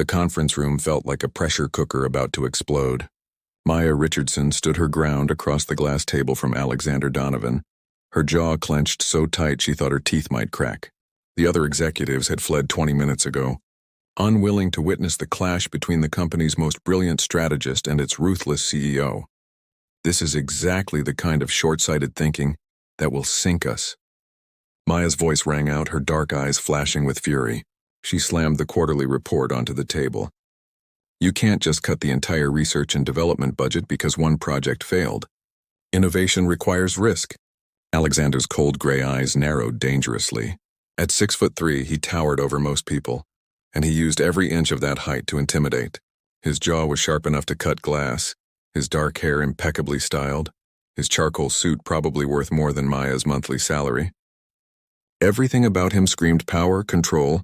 The conference room felt like a pressure cooker about to explode. Maya Richardson stood her ground across the glass table from Alexander Donovan, her jaw clenched so tight she thought her teeth might crack. The other executives had fled 20 minutes ago, unwilling to witness the clash between the company's most brilliant strategist and its ruthless CEO. This is exactly the kind of short-sighted thinking that will sink us. Maya's voice rang out, her dark eyes flashing with fury. She slammed the quarterly report onto the table. You can't just cut the entire research and development budget because one project failed. Innovation requires risk. Alexander's cold gray eyes narrowed dangerously. At 6'3", he towered over most people, and he used every inch of that height to intimidate. His jaw was sharp enough to cut glass, his dark hair impeccably styled, his charcoal suit probably worth more than Maya's monthly salary. Everything about him screamed power, control,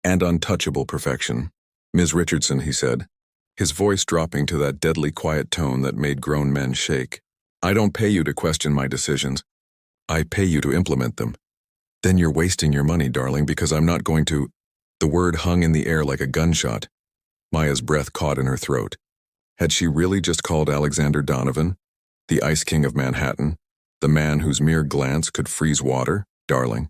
and untouchable perfection. "Ms. Richardson," he said, his voice dropping to that deadly quiet tone that made grown men shake. "I don't pay you to question my decisions. I pay you to implement them." "Then you're wasting your money, darling, because I'm not going to—" The word hung in the air like a gunshot. Maya's breath caught in her throat. Had she really just called Alexander Donovan, the Ice King of Manhattan, the man whose mere glance could freeze water, darling?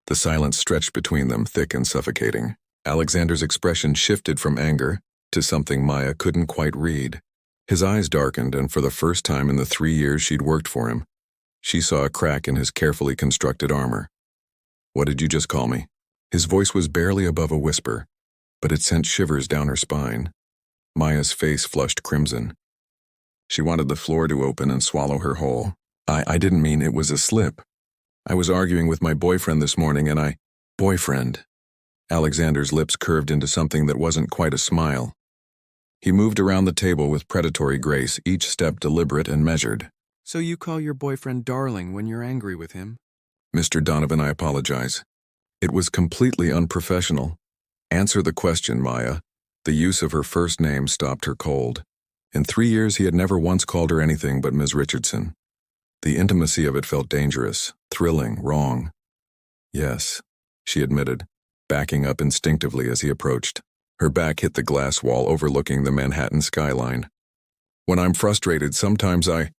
The silence stretched between them, thick and suffocating. Alexander's expression shifted from anger to something Maya couldn't quite read. His eyes darkened, and for the first time in the 3 years she'd worked for him, she saw a crack in his carefully constructed armor. "What did you just call me?" His voice was barely above a whisper, but it sent shivers down her spine. Maya's face flushed crimson. She wanted the floor to open and swallow her whole. I didn't mean it was a slip. I was arguing with my boyfriend this morning and I— Boyfriend. Alexander's lips curved into something that wasn't quite a smile. He moved around the table with predatory grace, each step deliberate and measured. "So you call your boyfriend darling when you're angry with him?" "Mr. Donovan, I apologize. It was completely unprofessional." "Answer the question, Maya." The use of her first name stopped her cold. In 3 years he had never once called her anything but Ms. Richardson. The intimacy of it felt dangerous, thrilling, wrong. "Yes," she admitted, backing up instinctively as he approached. Her back hit the glass wall overlooking the Manhattan skyline. "When I'm frustrated, sometimes I—"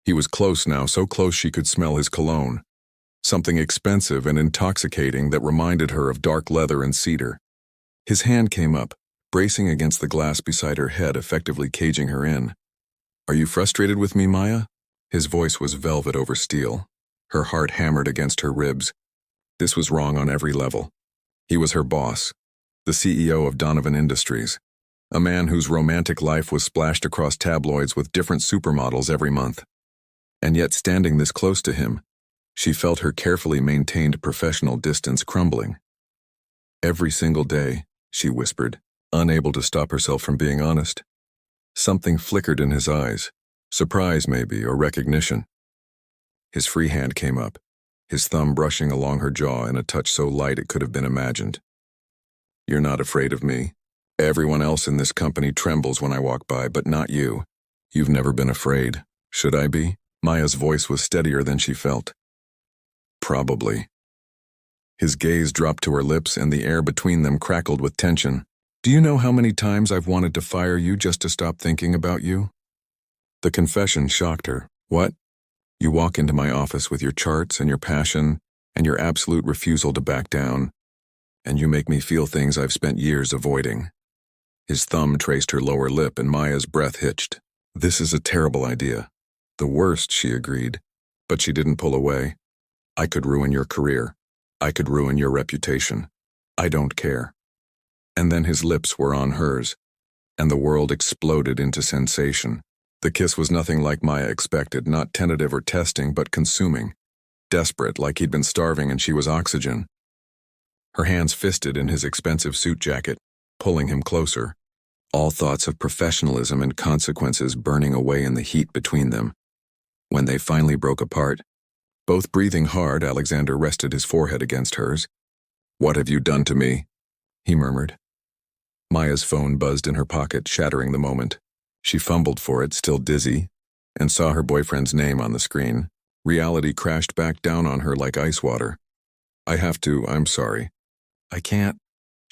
He was close now, so close she could smell his cologne. Something expensive and intoxicating that reminded her of dark leather and cedar. His hand came up, bracing against the glass beside her head, effectively caging her in. "Are you frustrated with me, Maya?" His voice was velvet over steel. Her heart hammered against her ribs. This was wrong on every level. He was her boss, the CEO of Donovan Industries, a man whose romantic life was splashed across tabloids with different supermodels every month. And yet, standing this close to him, she felt her carefully maintained professional distance crumbling. "Every single day," she whispered, unable to stop herself from being honest. Something flickered in his eyes, surprise maybe, or recognition. His free hand came up, his thumb brushing along her jaw in a touch so light it could have been imagined. "You're not afraid of me. Everyone else in this company trembles when I walk by, but not you. You've never been afraid. Should I be?" Maya's voice was steadier than she felt. "Probably." His gaze dropped to her lips and the air between them crackled with tension. "Do you know how many times I've wanted to fire you just to stop thinking about you?" The confession shocked her. "What?" "You walk into my office with your charts and your passion and your absolute refusal to back down, and you make me feel things I've spent years avoiding." His thumb traced her lower lip and Maya's breath hitched. "This is a terrible idea." "The worst," she agreed, but she didn't pull away. "I could ruin your career. I could ruin your reputation. I don't care." And then his lips were on hers, and the world exploded into sensation. The kiss was nothing like Maya expected, not tentative or testing, but consuming. Desperate, like he'd been starving and she was oxygen. Her hands fisted in his expensive suit jacket, pulling him closer, all thoughts of professionalism and consequences burning away in the heat between them. When they finally broke apart, both breathing hard, Alexander rested his forehead against hers. "What have you done to me?" he murmured. Maya's phone buzzed in her pocket, shattering the moment. She fumbled for it, still dizzy, and saw her boyfriend's name on the screen. Reality crashed back down on her like ice water. I'm sorry. I can't."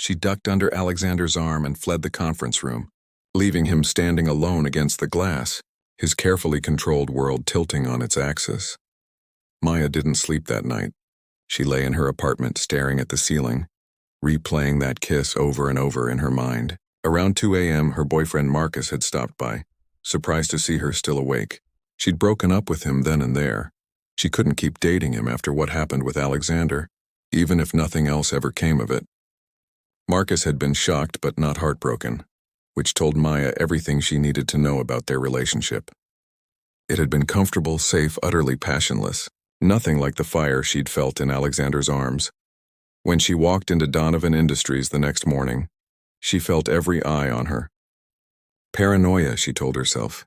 She ducked under Alexander's arm and fled the conference room, leaving him standing alone against the glass, his carefully controlled world tilting on its axis. Maya didn't sleep that night. She lay in her apartment staring at the ceiling, replaying that kiss over and over in her mind. Around 2 a.m., her boyfriend Marcus had stopped by, surprised to see her still awake. She'd broken up with him then and there. She couldn't keep dating him after what happened with Alexander, even if nothing else ever came of it. Marcus had been shocked but not heartbroken, which told Maya everything she needed to know about their relationship. It had been comfortable, safe, utterly passionless, nothing like the fire she'd felt in Alexander's arms. When she walked into Donovan Industries the next morning, she felt every eye on her. Paranoia, she told herself.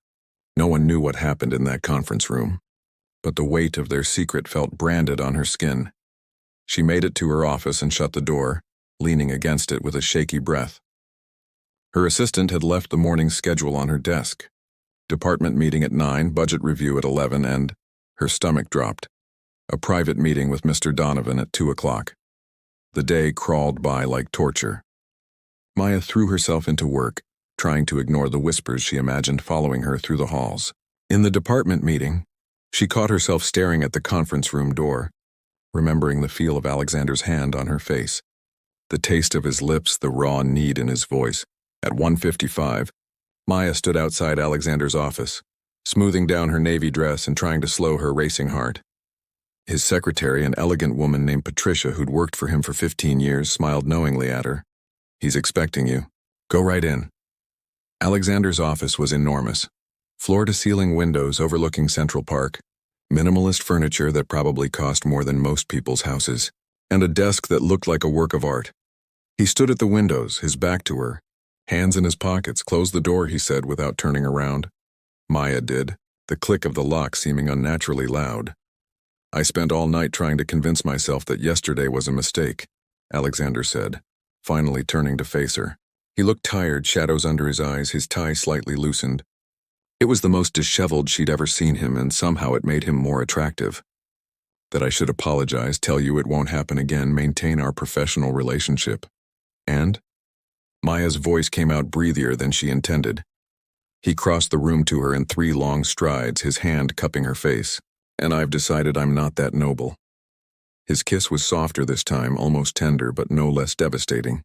No one knew what happened in that conference room, but the weight of their secret felt branded on her skin. She made it to her office and shut the door, leaning against it with a shaky breath. Her assistant had left the morning schedule on her desk. Department meeting at 9, budget review at 11, and her stomach dropped. A private meeting with Mr. Donovan at 2 o'clock. The day crawled by like torture. Maya threw herself into work, trying to ignore the whispers she imagined following her through the halls. In the department meeting, she caught herself staring at the conference room door, remembering the feel of Alexander's hand on her face, the taste of his lips, the raw need in his voice. At 1:55, Maya stood outside Alexander's office, smoothing down her navy dress and trying to slow her racing heart. His secretary, an elegant woman named Patricia who'd worked for him for 15 years, smiled knowingly at her. "He's expecting you. Go right in." Alexander's office was enormous. Floor-to-ceiling windows overlooking Central Park, minimalist furniture that probably cost more than most people's houses, and a desk that looked like a work of art. He stood at the windows, his back to her, hands in his pockets. "Close the door," he said without turning around. Maya did, the click of the lock seeming unnaturally loud. "I spent all night trying to convince myself that yesterday was a mistake," Alexander said, finally turning to face her. He looked tired, shadows under his eyes, his tie slightly loosened. It was the most disheveled she'd ever seen him, and somehow it made him more attractive. "That I should apologize, tell you it won't happen again, maintain our professional relationship." "And?" Maya's voice came out breathier than she intended. He crossed the room to her in 3 long strides, his hand cupping her face. "And I've decided I'm not that noble." His kiss was softer this time, almost tender, but no less devastating.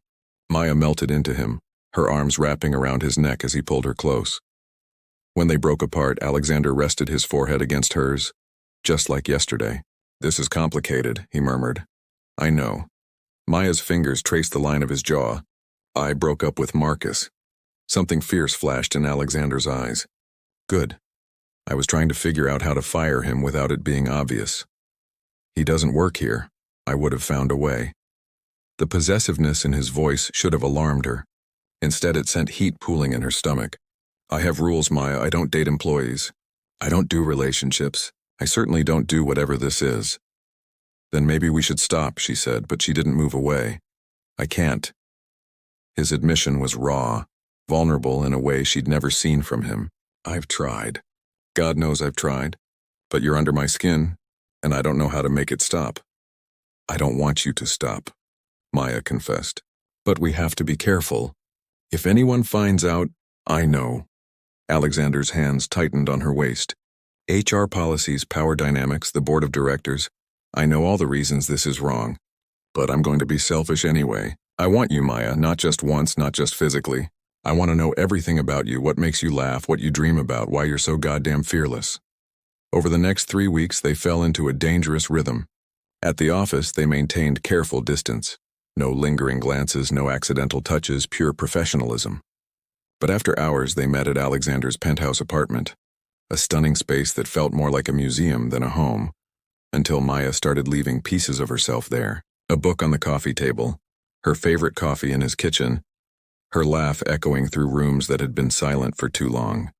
Maya melted into him, her arms wrapping around his neck as he pulled her close. When they broke apart, Alexander rested his forehead against hers, just like yesterday. "This is complicated," he murmured. "I know." Maya's fingers traced the line of his jaw. "I broke up with Marcus." Something fierce flashed in Alexander's eyes. "Good. I was trying to figure out how to fire him without it being obvious. He doesn't work here. I would have found a way." The possessiveness in his voice should have alarmed her. Instead, it sent heat pooling in her stomach. "I have rules, Maya. I don't date employees. I don't do relationships. I certainly don't do whatever this is." "Then maybe we should stop," she said, but she didn't move away. "I can't." His admission was raw, vulnerable in a way she'd never seen from him. "I've tried. God knows I've tried. But you're under my skin, and I don't know how to make it stop." "I don't want you to stop," Maya confessed. "But we have to be careful. If anyone finds out, I know." Alexander's hands tightened on her waist. "HR policies, power dynamics, the board of directors. I know all the reasons this is wrong. But I'm going to be selfish anyway. I want you, Maya, not just once, not just physically. I want to know everything about you, what makes you laugh, what you dream about, why you're so goddamn fearless." Over the next 3 weeks, they fell into a dangerous rhythm. At the office, they maintained careful distance. No lingering glances, no accidental touches, pure professionalism. But after hours, they met at Alexander's penthouse apartment, a stunning space that felt more like a museum than a home, until Maya started leaving pieces of herself there. A book on the coffee table, her favorite coffee in his kitchen, her laugh echoing through rooms that had been silent for too long.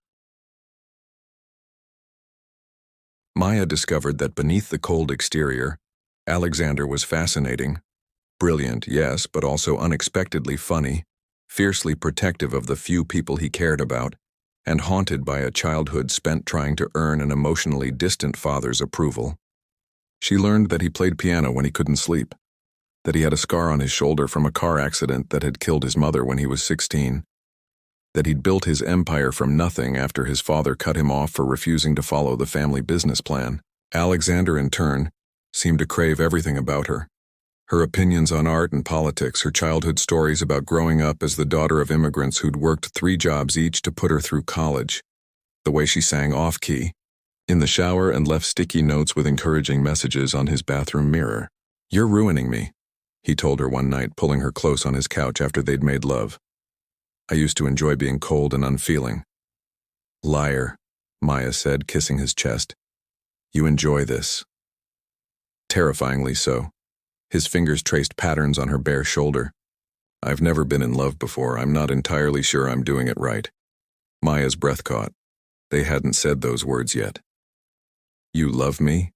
Maya discovered that beneath the cold exterior, Alexander was fascinating. Brilliant, yes, but also unexpectedly funny, fiercely protective of the few people he cared about, and haunted by a childhood spent trying to earn an emotionally distant father's approval. She learned that he played piano when he couldn't sleep, that he had a scar on his shoulder from a car accident that had killed his mother when he was 16, that he'd built his empire from nothing after his father cut him off for refusing to follow the family business plan. Alexander, in turn, seemed to crave everything about her. Her opinions on art and politics, her childhood stories about growing up as the daughter of immigrants who'd worked 3 jobs each to put her through college, the way she sang off-key, in the shower and left sticky notes with encouraging messages on his bathroom mirror. "You're ruining me," he told her one night, pulling her close on his couch after they'd made love. "I used to enjoy being cold and unfeeling." "Liar," Maya said, kissing his chest. "You enjoy this." Terrifyingly so. His fingers traced patterns on her bare shoulder. "I've never been in love before. I'm not entirely sure I'm doing it right." Maya's breath caught. They hadn't said those words yet. "You love me?"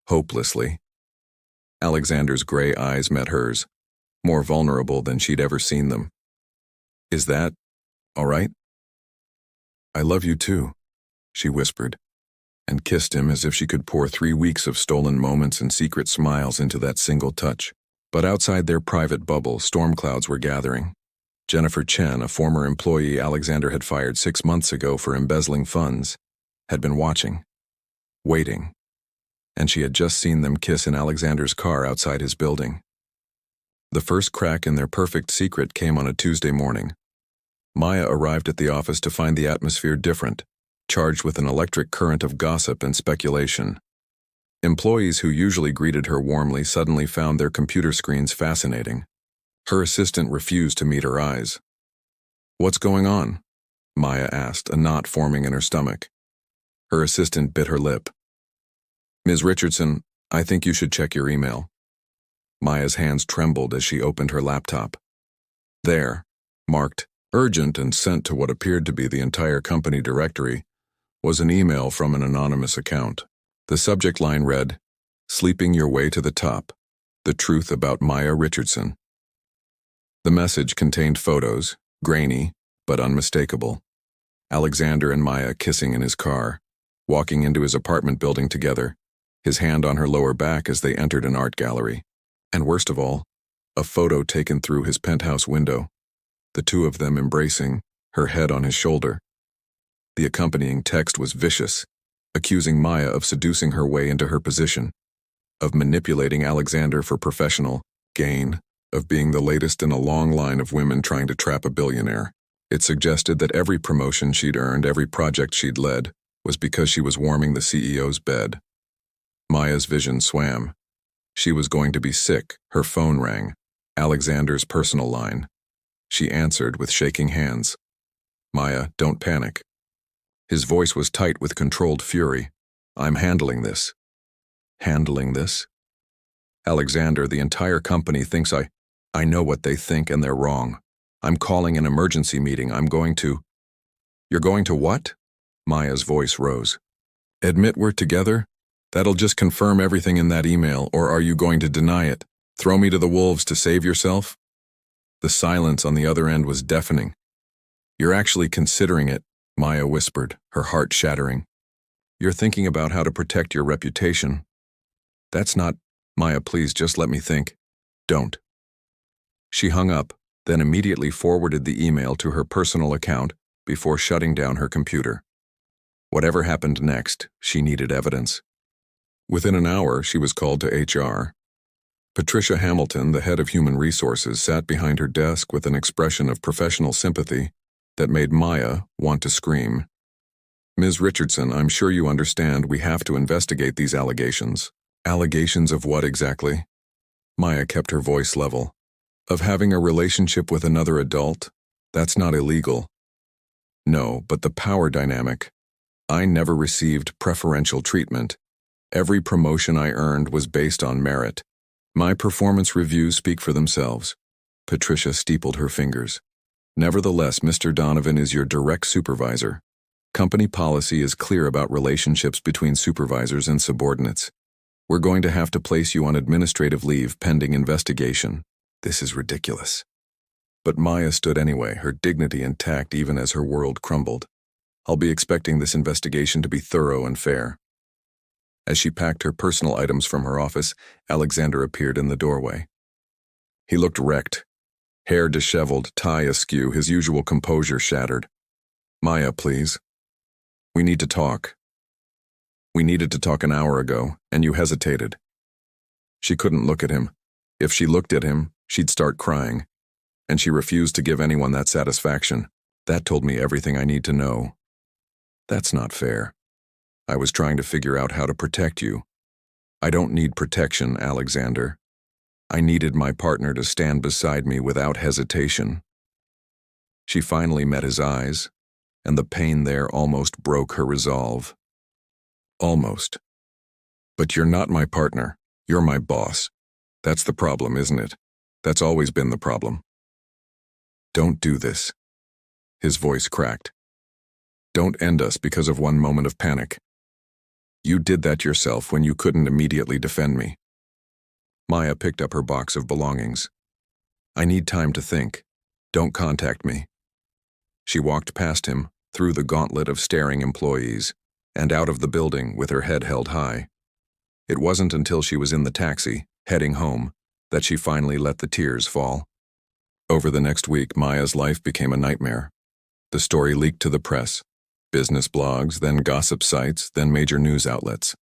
Hopelessly. Alexander's gray eyes met hers, more vulnerable than she'd ever seen them. "Is that all right?" "I love you too," she whispered, and kissed him as if she could pour 3 weeks of stolen moments and secret smiles into that single touch. But outside their private bubble, storm clouds were gathering. Jennifer Chen, a former employee Alexander had fired 6 months ago for embezzling funds, had been watching, waiting, and she had just seen them kiss in Alexander's car outside his building. The first crack in their perfect secret came on a Tuesday morning. Maya arrived at the office to find the atmosphere different, charged with an electric current of gossip and speculation. Employees who usually greeted her warmly suddenly found their computer screens fascinating. Her assistant refused to meet her eyes. "What's going on?" Maya asked, a knot forming in her stomach. Her assistant bit her lip. "Ms. Richardson, I think you should check your email." Maya's hands trembled as she opened her laptop. There, marked urgent and sent to what appeared to be the entire company directory, was an email from an anonymous account. The subject line read, "Sleeping your way to the top. The truth about Maya Richardson." The message contained photos, grainy, but unmistakable. Alexander and Maya kissing in his car, walking into his apartment building together, his hand on her lower back as they entered an art gallery. And worst of all, a photo taken through his penthouse window, the two of them embracing, her head on his shoulder. The accompanying text was vicious, accusing Maya of seducing her way into her position, of manipulating Alexander for professional gain, of being the latest in a long line of women trying to trap a billionaire. It suggested that every promotion she'd earned, every project she'd led, was because she was warming the CEO's bed. Maya's vision swam. She was going to be sick. Her phone rang. Alexander's personal line. She answered with shaking hands. "Maya, don't panic." His voice was tight with controlled fury. "I'm handling this." "Handling this?" "Alexander, the entire company thinks I know what they think and they're wrong. I'm calling an emergency meeting. I'm going to—" "You're going to what?" Maya's voice rose. "Admit we're together? That'll just confirm everything in that email, or are you going to deny it? Throw me to the wolves to save yourself?" The silence on the other end was deafening. "You're actually considering it," Maya whispered, her heart shattering. "You're thinking about how to protect your reputation." "That's not—" "Maya, please just let me think." "Don't." She hung up, then immediately forwarded the email to her personal account before shutting down her computer. Whatever happened next, she needed evidence. Within an hour, she was called to HR. Patricia Hamilton, the head of human resources, sat behind her desk with an expression of professional sympathy that made Maya want to scream. "Ms. Richardson, I'm sure you understand we have to investigate these allegations." "Allegations of what exactly?" Maya kept her voice level. "Of having a relationship with another adult? That's not illegal." "No, but the power dynamic. I never received preferential treatment. Every promotion I earned was based on merit. My performance reviews speak for themselves." Patricia steepled her fingers. "Nevertheless, Mr. Donovan is your direct supervisor. Company policy is clear about relationships between supervisors and subordinates. We're going to have to place you on administrative leave pending investigation." "This is ridiculous." But Maya stood anyway, her dignity intact even as her world crumbled. "I'll be expecting this investigation to be thorough and fair." As she packed her personal items from her office, Alexander appeared in the doorway. He looked wrecked. Hair disheveled, tie askew, his usual composure shattered. "Maya, please. We need to talk. We needed to talk an hour ago, and you hesitated." She couldn't look at him. If she looked at him, she'd start crying. And she refused to give anyone that satisfaction. "That told me everything I need to know." "That's not fair. I was trying to figure out how to protect you." "I don't need protection, Alexander. I needed my partner to stand beside me without hesitation." She finally met his eyes, and the pain there almost broke her resolve. "Almost. But you're not my partner. You're my boss. That's the problem, isn't it? That's always been the problem." "Don't do this." His voice cracked. "Don't end us because of one moment of panic. You did that yourself when you couldn't immediately defend me." Maya picked up her box of belongings. "I need time to think. Don't contact me." She walked past him, through the gauntlet of staring employees, and out of the building with her head held high. It wasn't until she was in the taxi, heading home, that she finally let the tears fall. Over the next week, Maya's life became a nightmare. The story leaked to the press, business blogs, then gossip sites, then major news outlets.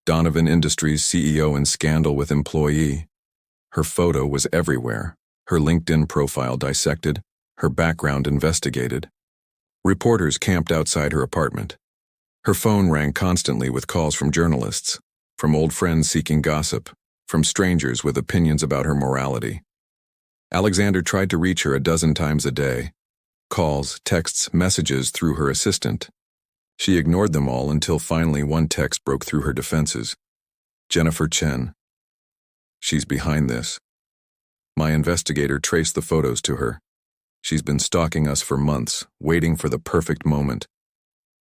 Donovan Industries CEO in scandal with employee. Her photo was everywhere, her LinkedIn profile dissected, her background investigated. Reporters camped outside her apartment. Her phone rang constantly with calls from journalists, from old friends seeking gossip, from strangers with opinions about her morality. Alexander tried to reach her a dozen times a day. Calls, texts, messages through her assistant. She ignored them all until finally one text broke through her defenses. "Jennifer Chen. She's behind this. My investigator traced the photos to her. She's been stalking us for months, waiting for the perfect moment.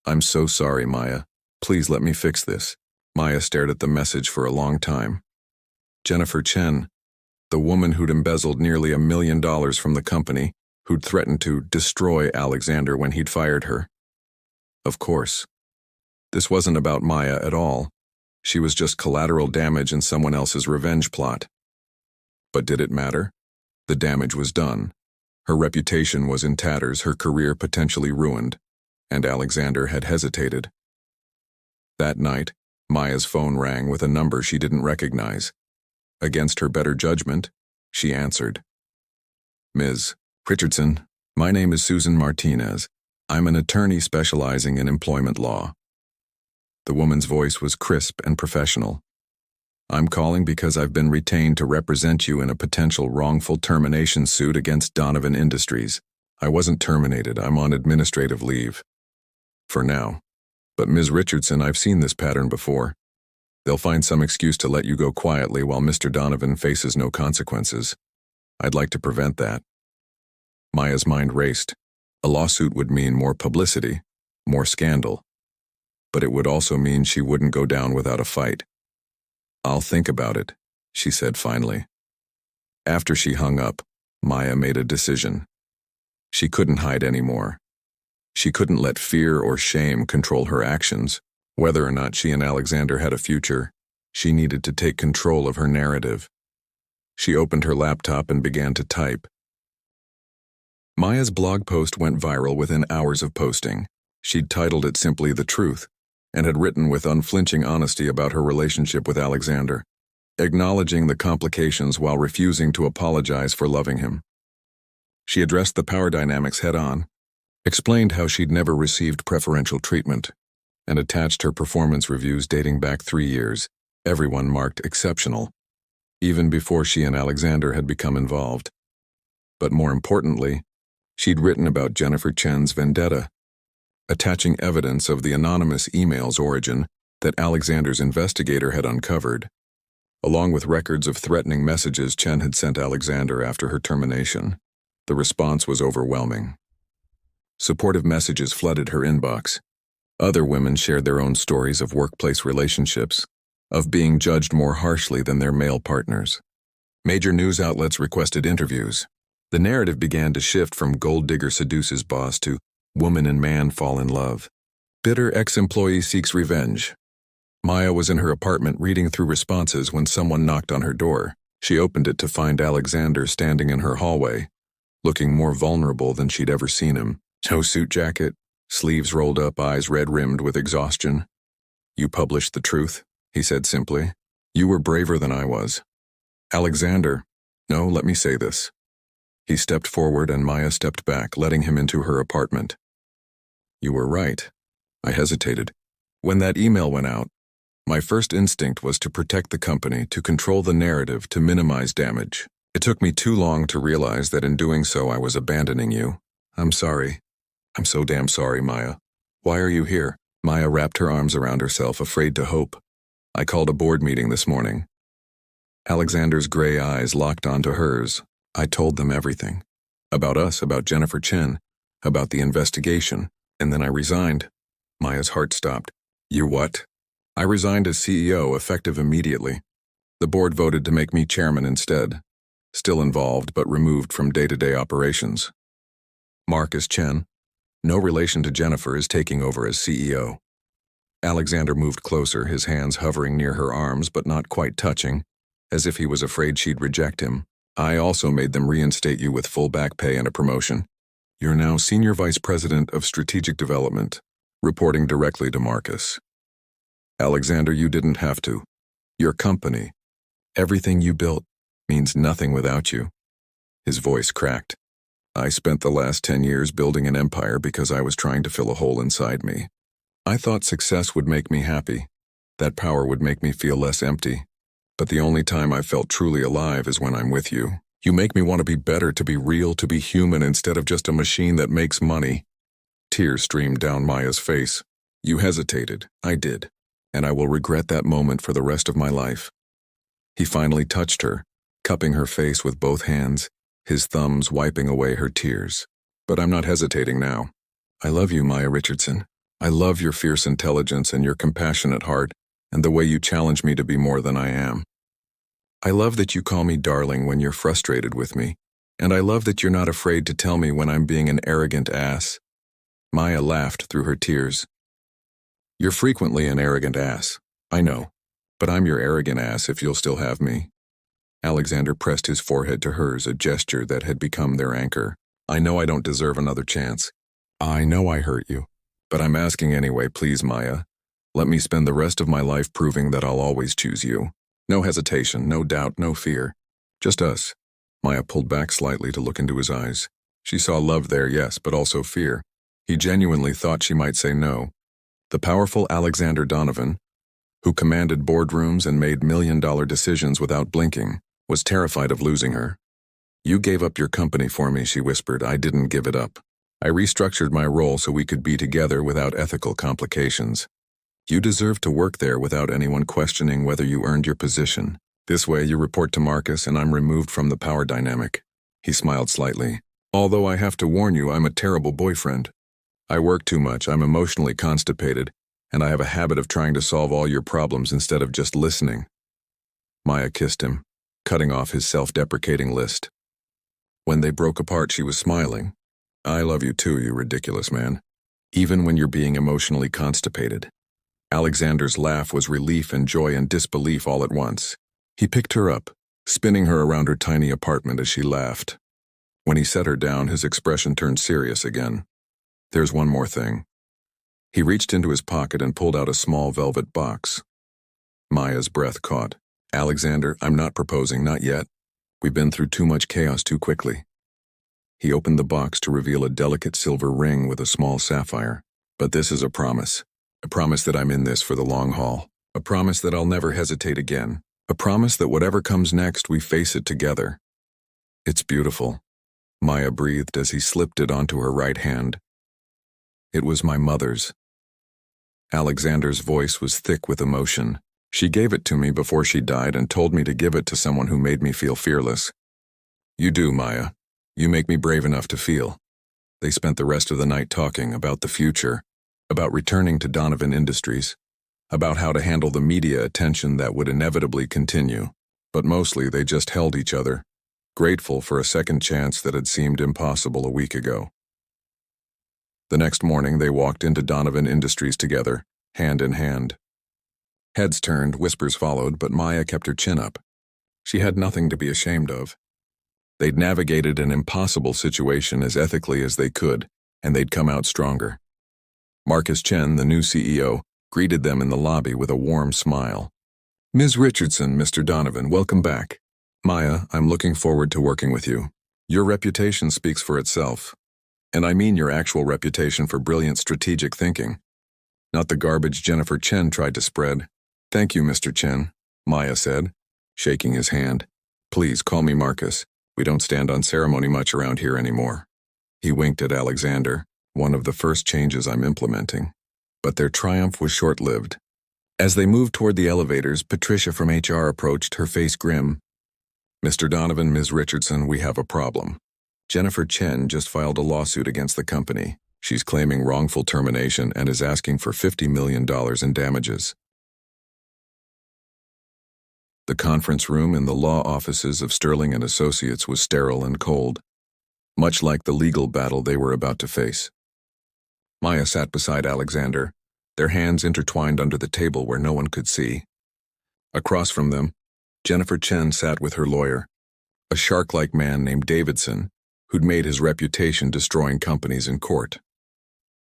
I'm so sorry, Maya. Please let me fix this." Maya stared at the message for a long time. Jennifer Chen, the woman who'd embezzled nearly $1 million from the company, who'd threatened to destroy Alexander when he'd fired her. Of course. This wasn't about Maya at all. She was just collateral damage in someone else's revenge plot. But did it matter? The damage was done. Her reputation was in tatters, her career potentially ruined, and Alexander had hesitated. That night, Maya's phone rang with a number she didn't recognize. Against her better judgment, she answered. "Ms. Richardson, my name is Susan Martinez. I'm an attorney specializing in employment law." The woman's voice was crisp and professional. "I'm calling because I've been retained to represent you in a potential wrongful termination suit against Donovan Industries. I wasn't terminated, I'm on administrative leave. For now. But Ms. Richardson, I've seen this pattern before. They'll find some excuse to let you go quietly while Mr. Donovan faces no consequences. I'd like to prevent that." Maya's mind raced. A lawsuit would mean more publicity, more scandal. But it would also mean she wouldn't go down without a fight. "I'll think about it," she said finally. After she hung up, Maya made a decision. She couldn't hide anymore. She couldn't let fear or shame control her actions. Whether or not she and Alexander had a future, she needed to take control of her narrative. She opened her laptop and began to type. Maya's blog post went viral within hours of posting. She'd titled it simply "The Truth," and had written with unflinching honesty about her relationship with Alexander, acknowledging the complications while refusing to apologize for loving him. She addressed the power dynamics head-on, explained how she'd never received preferential treatment, and attached her performance reviews dating back 3 years. Everyone marked exceptional, even before she and Alexander had become involved. But more importantly, she'd written about Jennifer Chen's vendetta, attaching evidence of the anonymous email's origin that Alexander's investigator had uncovered, along with records of threatening messages Chen had sent Alexander after her termination. The response was overwhelming. Supportive messages flooded her inbox. Other women shared their own stories of workplace relationships, of being judged more harshly than their male partners. Major news outlets requested interviews. The narrative began to shift from gold digger seduces boss to woman and man fall in love. Bitter ex-employee seeks revenge. Maya was in her apartment reading through responses when someone knocked on her door. She opened it to find Alexander standing in her hallway, looking more vulnerable than she'd ever seen him. No suit jacket, sleeves rolled up, eyes red-rimmed with exhaustion. "You published the truth," he said simply. "You were braver than I was." "Alexander, no, let me say this." He stepped forward and Maya stepped back, letting him into her apartment. "You were right." I hesitated. When that email went out, my first instinct was to protect the company, to control the narrative, to minimize damage. It took me too long to realize that in doing so I was abandoning you. "I'm sorry. I'm so damn sorry, Maya. Why are you here?" Maya wrapped her arms around herself, afraid to hope. "I called a board meeting this morning." Alexander's gray eyes locked onto hers. "I told them everything. About us, about Jennifer Chen, about the investigation, and then I resigned." Maya's heart stopped. "You what?" "I resigned as CEO, effective immediately. The board voted to make me chairman instead. Still involved, but removed from day-to-day operations. Marcus Chen, no relation to Jennifer, is taking over as CEO." Alexander moved closer, his hands hovering near her arms but not quite touching, as if he was afraid she'd reject him. "I also made them reinstate you with full back pay and a promotion. You're now Senior Vice President of Strategic Development, reporting directly to Marcus." "Alexander, you didn't have to. Your company, everything you built, means nothing without you." His voice cracked. "I spent the last 10 years building an empire because I was trying to fill a hole inside me. I thought success would make me happy. That power would make me feel less empty. But the only time I felt truly alive is when I'm with you. You make me want to be better, to be real, to be human instead of just a machine that makes money." Tears streamed down Maya's face. "You hesitated. I did. And I will regret that moment for the rest of my life." He finally touched her, cupping her face with both hands, his thumbs wiping away her tears. "But I'm not hesitating now. I love you, Maya Richardson. I love your fierce intelligence and your compassionate heart, and the way you challenge me to be more than I am. I love that you call me darling when you're frustrated with me, and I love that you're not afraid to tell me when I'm being an arrogant ass." Maya laughed through her tears. "You're frequently an arrogant ass, I know, but I'm your arrogant ass if you'll still have me." Alexander pressed his forehead to hers, a gesture that had become their anchor. "I know I don't deserve another chance. I know I hurt you, but I'm asking anyway, please, Maya. Let me spend the rest of my life proving that I'll always choose you. No hesitation, no doubt, no fear. Just us." Maya pulled back slightly to look into his eyes. She saw love there, yes, but also fear. He genuinely thought she might say no. The powerful Alexander Donovan, who commanded boardrooms and made million-dollar decisions without blinking, was terrified of losing her. "You gave up your company for me," she whispered. "I didn't give it up. I restructured my role so we could be together without ethical complications. You deserve to work there without anyone questioning whether you earned your position. This way you report to Marcus and I'm removed from the power dynamic." He smiled slightly. "Although I have to warn you, I'm a terrible boyfriend. I work too much, I'm emotionally constipated, and I have a habit of trying to solve all your problems instead of just listening." Maya kissed him, cutting off his self-deprecating list. When they broke apart, she was smiling. "I love you too, you ridiculous man. Even when you're being emotionally constipated." Alexander's laugh was relief and joy and disbelief all at once. He picked her up, spinning her around her tiny apartment as she laughed. When he set her down, his expression turned serious again. "There's one more thing." He reached into his pocket and pulled out a small velvet box. Maya's breath caught. "Alexander, I'm not proposing, not yet. We've been through too much chaos too quickly." He opened the box to reveal a delicate silver ring with a small sapphire. "But this is a promise. A promise that I'm in this for the long haul. A promise that I'll never hesitate again. A promise that whatever comes next, we face it together." "It's beautiful," Maya breathed as he slipped it onto her right hand. "It was my mother's." Alexander's voice was thick with emotion. "She gave it to me before she died and told me to give it to someone who made me feel fearless." "You do, Maya. You make me brave enough to feel." They spent the rest of the night talking about the future, about returning to Donovan Industries, about how to handle the media attention that would inevitably continue. But mostly they just held each other, grateful for a second chance that had seemed impossible a week ago. The next morning they walked into Donovan Industries together, hand in hand. Heads turned, whispers followed, but Maya kept her chin up. She had nothing to be ashamed of. They'd navigated an impossible situation as ethically as they could, and they'd come out stronger. Marcus Chen, the new CEO, greeted them in the lobby with a warm smile. "Ms. Richardson, Mr. Donovan, welcome back. Maya, I'm looking forward to working with you. Your reputation speaks for itself. And I mean your actual reputation for brilliant strategic thinking. Not the garbage Jennifer Chen tried to spread." "Thank you, Mr. Chen," Maya said, shaking his hand. "Please call me Marcus. We don't stand on ceremony much around here anymore." He winked at Alexander, one of the first changes I'm implementing. But their triumph was short-lived. As they moved toward the elevators, Patricia from HR approached, her face grim. "Mr. Donovan, Ms. Richardson, we have a problem. Jennifer Chen just filed a lawsuit against the company. She's claiming wrongful termination and is asking for $50 million in damages." The conference room in the law offices of Sterling and Associates was sterile and cold, much like the legal battle they were about to face. Maya sat beside Alexander, their hands intertwined under the table where no one could see. Across from them, Jennifer Chen sat with her lawyer, a shark-like man named Davidson, who'd made his reputation destroying companies in court.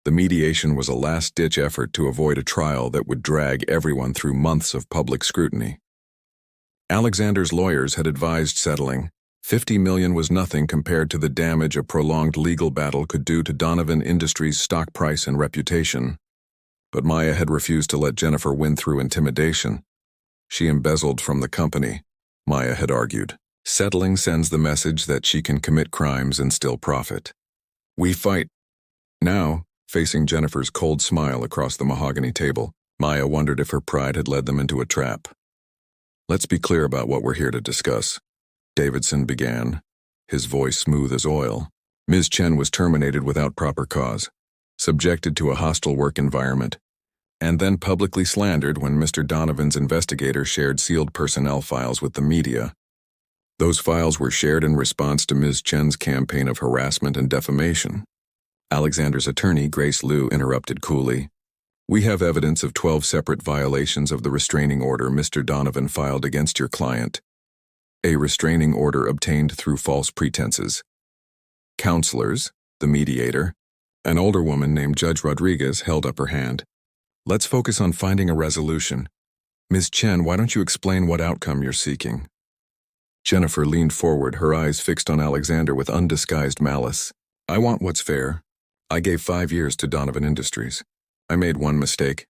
The mediation was a last-ditch effort to avoid a trial that would drag everyone through months of public scrutiny. Alexander's lawyers had advised settling. $50 million was nothing compared to the damage a prolonged legal battle could do to Donovan Industries' stock price and reputation. But Maya had refused to let Jennifer win through intimidation. She embezzled from the company, Maya had argued. Settling sends the message that she can commit crimes and still profit. "We fight." Now, facing Jennifer's cold smile across the mahogany table, Maya wondered if her pride had led them into a trap. "Let's be clear about what we're here to discuss," Davidson began, his voice smooth as oil. "Ms. Chen was terminated without proper cause, subjected to a hostile work environment, and then publicly slandered when Mr. Donovan's investigator shared sealed personnel files with the media. Those files were shared in response to Ms. Chen's campaign of harassment and defamation." Alexander's attorney, Grace Liu, interrupted coolly. "We have evidence of 12 separate violations of the restraining order Mr. Donovan filed against your client. A restraining order obtained through false pretenses. Counselors, the mediator, an older woman named Judge Rodriguez held up her hand. Let's focus on finding a resolution. Ms. Chen, why don't you explain what outcome you're seeking?" Jennifer leaned forward, her eyes fixed on Alexander with undisguised malice. "I want what's fair. I gave 5 years to Donovan Industries. I made one mistake."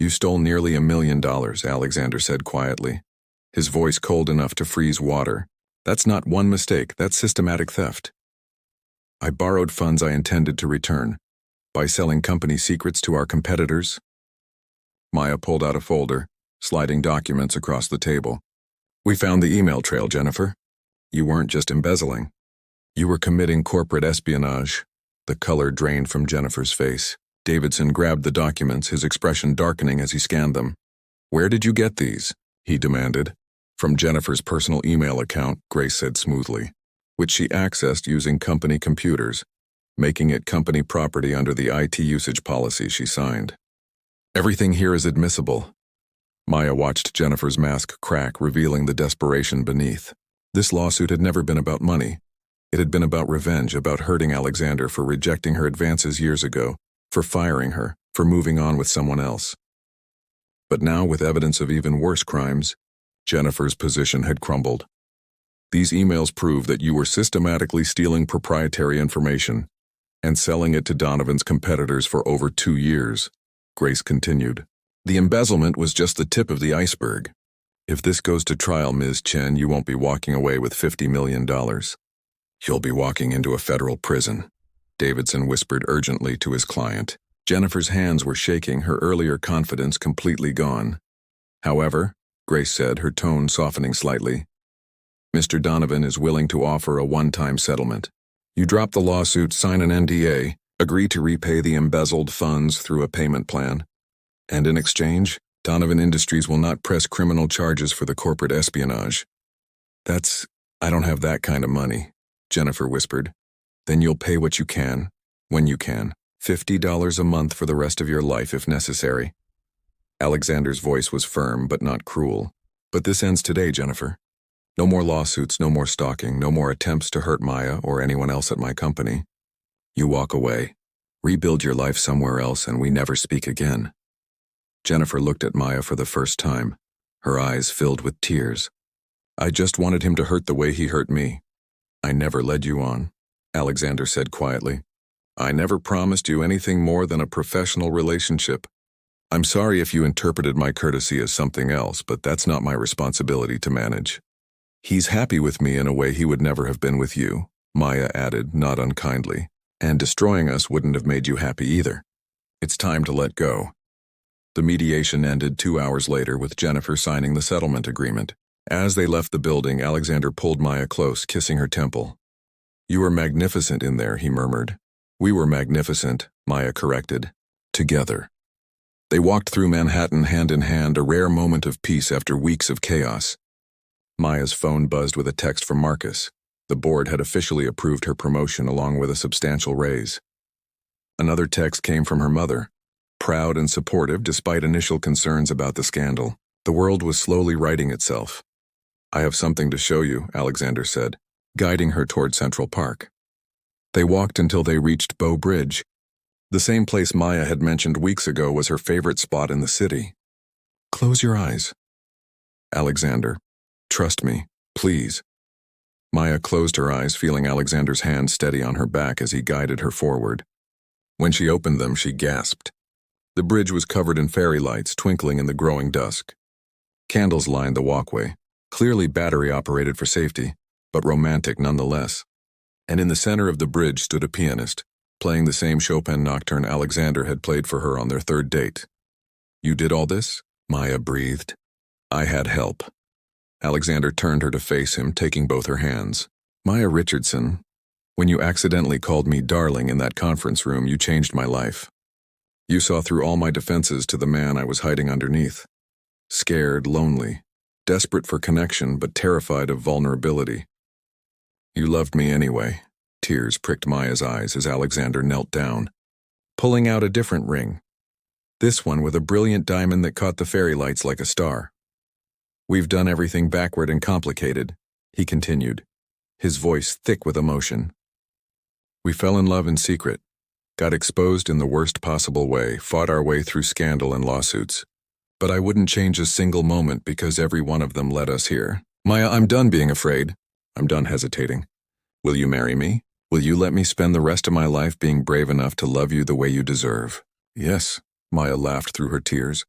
"You stole nearly $1 million, Alexander said quietly, his voice cold enough to freeze water. "That's not one mistake, that's systematic theft. I borrowed funds I intended to return by selling company secrets to our competitors." Maya pulled out a folder, sliding documents across the table. "We found the email trail, Jennifer. You weren't just embezzling. You were committing corporate espionage." The color drained from Jennifer's face. Davidson grabbed the documents, his expression darkening as he scanned them. "Where did you get these?" he demanded. "From Jennifer's personal email account," Grace said smoothly, "which she accessed using company computers, making it company property under the IT usage policy she signed. Everything here is admissible." Maya watched Jennifer's mask crack, revealing the desperation beneath. This lawsuit had never been about money. It had been about revenge, about hurting Alexander for rejecting her advances years ago, for firing her, for moving on with someone else. But now, with evidence of even worse crimes, Jennifer's position had crumbled. "These emails prove that you were systematically stealing proprietary information and selling it to Donovan's competitors for over 2 years, Grace continued. "The embezzlement was just the tip of the iceberg. If this goes to trial, Ms. Chen, you won't be walking away with $50 million. You'll be walking into a federal prison," Davidson whispered urgently to his client. Jennifer's hands were shaking, her earlier confidence completely gone. "However," Grace said, her tone softening slightly, "Mr. Donovan is willing to offer a one-time settlement. You drop the lawsuit, sign an NDA, agree to repay the embezzled funds through a payment plan. And in exchange, Donovan Industries will not press criminal charges for the corporate espionage." I don't have that kind of money," Jennifer whispered. "Then you'll pay what you can, when you can. $50 a month for the rest of your life if necessary." Alexander's voice was firm but not cruel. "But this ends today, Jennifer. No more lawsuits, no more stalking, no more attempts to hurt Maya or anyone else at my company. You walk away, rebuild your life somewhere else, and we never speak again." Jennifer looked at Maya for the first time, her eyes filled with tears. "I just wanted him to hurt the way he hurt me. I never led you on," Alexander said quietly. "I never promised you anything more than a professional relationship. I'm sorry if you interpreted my courtesy as something else, but that's not my responsibility to manage." "He's happy with me in a way he would never have been with you," Maya added, not unkindly. "And destroying us wouldn't have made you happy either. It's time to let go." The mediation ended 2 hours later with Jennifer signing the settlement agreement. As they left the building, Alexander pulled Maya close, kissing her temple. "You were magnificent in there," he murmured. "We were magnificent," Maya corrected. "Together." They walked through Manhattan hand in hand, a rare moment of peace after weeks of chaos. Maya's phone buzzed with a text from Marcus. The board had officially approved her promotion along with a substantial raise. Another text came from her mother, proud and supportive despite initial concerns about the scandal. The world was slowly righting itself. "I have something to show you," Alexander said, guiding her toward Central Park. They walked until they reached Bow Bridge. The same place Maya had mentioned weeks ago was her favorite spot in the city. "Close your eyes." "Alexander, trust me, please." Maya closed her eyes, feeling Alexander's hand steady on her back as he guided her forward. When she opened them, she gasped. The bridge was covered in fairy lights, twinkling in the growing dusk. Candles lined the walkway, clearly battery-operated for safety, but romantic nonetheless. And in the center of the bridge stood a pianist, playing the same Chopin nocturne Alexander had played for her on their third date. "You did all this?" Maya breathed. "I had help." Alexander turned her to face him, taking both her hands. "Maya Richardson, when you accidentally called me darling in that conference room, you changed my life. You saw through all my defenses to the man I was hiding underneath. Scared, lonely, desperate for connection, but terrified of vulnerability. You loved me anyway." Tears pricked Maya's eyes as Alexander knelt down, pulling out a different ring. This one with a brilliant diamond that caught the fairy lights like a star. "We've done everything backward and complicated," he continued, his voice thick with emotion. "We fell in love in secret, got exposed in the worst possible way, fought our way through scandal and lawsuits. But I wouldn't change a single moment because every one of them led us here. Maya, I'm done being afraid. I'm done hesitating. Will you marry me? Will you let me spend the rest of my life being brave enough to love you the way you deserve?" "Yes," Maya laughed through her tears.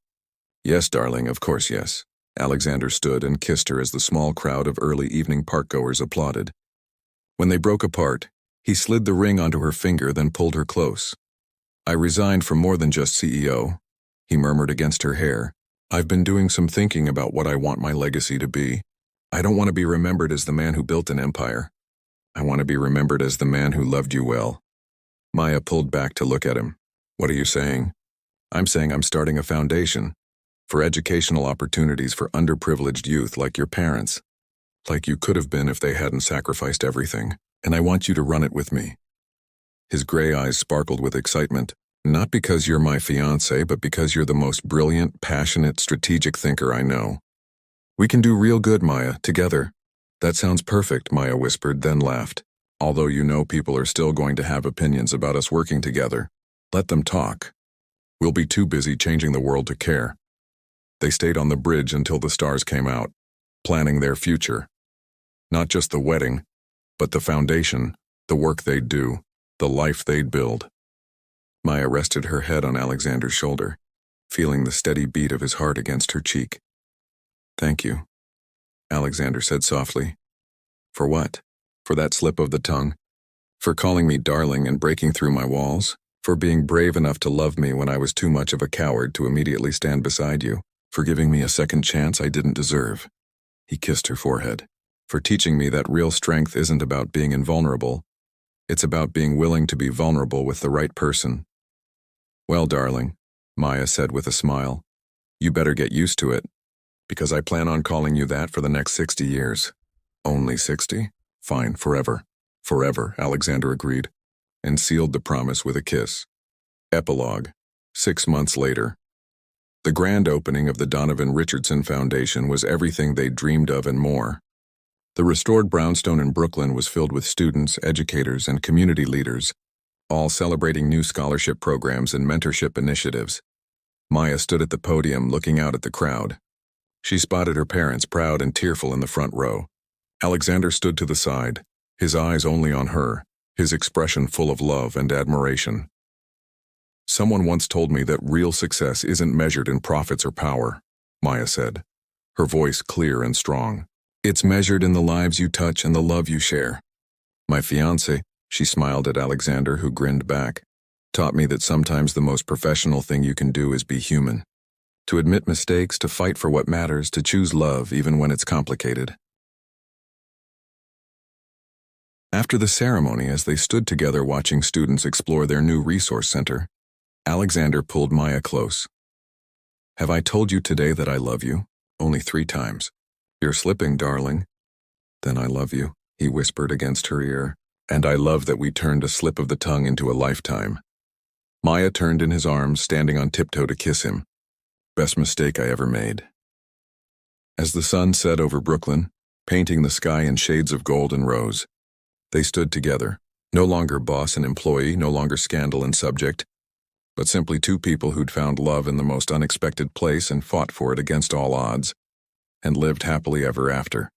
"Yes, darling, of course yes." Alexander stood and kissed her as the small crowd of early evening parkgoers applauded. When they broke apart, he slid the ring onto her finger, then pulled her close. "I resigned from more than just CEO," he murmured against her hair. "I've been doing some thinking about what I want my legacy to be. I don't want to be remembered as the man who built an empire. I want to be remembered as the man who loved you well." Maya pulled back to look at him. "What are you saying?" "I'm saying I'm starting a foundation for educational opportunities for underprivileged youth like your parents, like you could have been if they hadn't sacrificed everything, and I want you to run it with me." His gray eyes sparkled with excitement. "Not because you're my fiancé, but because you're the most brilliant, passionate, strategic thinker I know. We can do real good, Maya, together." "That sounds perfect," Maya whispered, then laughed. "Although you know people are still going to have opinions about us working together. Let them talk. We'll be too busy changing the world to care." They stayed on the bridge until the stars came out, planning their future. Not just the wedding, but the foundation, the work they'd do, the life they'd build. Maya rested her head on Alexander's shoulder, feeling the steady beat of his heart against her cheek. "Thank you," Alexander said softly. "For what?" "For that slip of the tongue. For calling me darling and breaking through my walls. For being brave enough to love me when I was too much of a coward to immediately stand beside you. For giving me a second chance I didn't deserve." He kissed her forehead. "For teaching me that real strength isn't about being invulnerable. It's about being willing to be vulnerable with the right person." "Well, darling," Maya said with a smile, "you better get used to it, because I plan on calling you that for the next 60 years. "Only 60? Fine, forever." "Forever," Alexander agreed, and sealed the promise with a kiss. Epilogue. 6 months later. The grand opening of the Donovan Richardson Foundation was everything they dreamed of and more. The restored brownstone in Brooklyn was filled with students, educators, and community leaders, all celebrating new scholarship programs and mentorship initiatives. Maya stood at the podium looking out at the crowd. She spotted her parents proud and tearful in the front row. Alexander stood to the side, his eyes only on her, his expression full of love and admiration. "Someone once told me that real success isn't measured in profits or power," Maya said, her voice clear and strong. "It's measured in the lives you touch and the love you share." "My fiancé," she smiled at Alexander, who grinned back, "taught me that sometimes the most professional thing you can do is be human. To admit mistakes, to fight for what matters, to choose love even when it's complicated." After the ceremony, as they stood together watching students explore their new resource center, Alexander pulled Maya close. "Have I told you today that I love you? Only 3 times. You're slipping, darling." "Then I love you," he whispered against her ear, "and I love that we turned a slip of the tongue into a lifetime." Maya turned in his arms, standing on tiptoe to kiss him. "Best mistake I ever made." As the sun set over Brooklyn, painting the sky in shades of gold and rose, they stood together, no longer boss and employee, no longer scandal and subject, but simply 2 people who'd found love in the most unexpected place and fought for it against all odds, and lived happily ever after.